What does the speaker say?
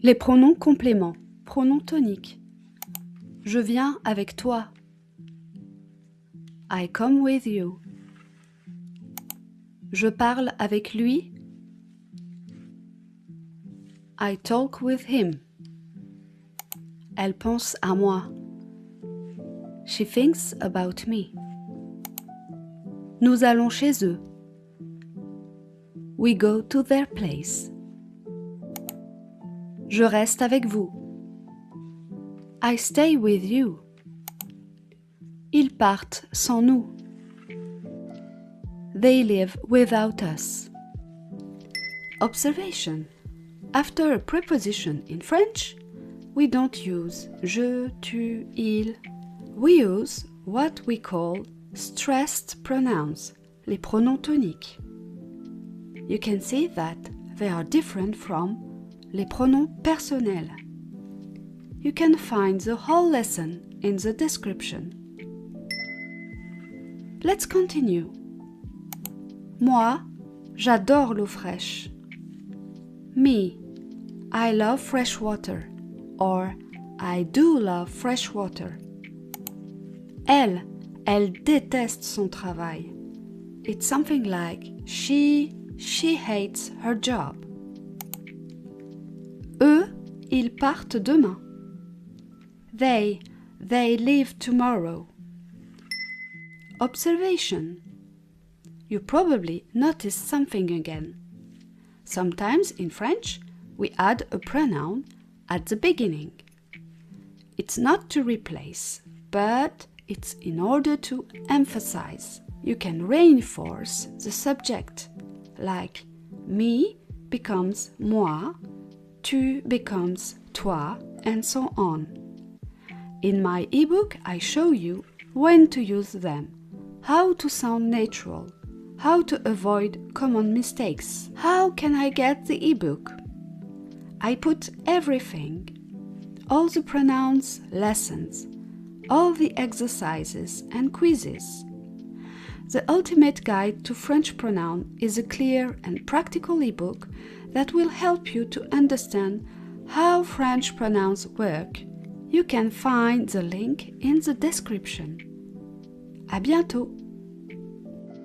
Les pronoms compléments, pronoms toniques. Je viens avec toi. I come with you. Je parle avec lui. I talk with him. Elle pense à moi. She thinks about me. Nous allons chez eux. We go to their place. Je reste avec vous. I stay with you. Ils partent sans nous. They leave without us. Observation. After a preposition in French, we don't use je, tu, il. We use what we call stressed pronouns, les pronoms toniques. You can see that they are different from les pronoms personnels. You can find the whole lesson in the description. Let's continue. Moi, j'adore l'eau fraîche. Me, I love fresh water, or I do love fresh water. Elle déteste son travail. It's something like she hates her job. Eux, ils partent demain. They leave tomorrow. Observation. You probably noticed something again. Sometimes in French, we add a pronoun at the beginning. It's not to replace, but it's in order to emphasize. You can reinforce the subject, like me becomes moi, tu becomes toi, and so on. In my ebook, I show you when to use them, how to sound natural, how to avoid common mistakes. How can I get the ebook? I put everything, all the pronouns lessons, all the exercises and quizzes. The Ultimate Guide to French Pronoun is a clear and practical ebook that will help you to understand how French pronouns work. You can find the link in the description. À bientôt!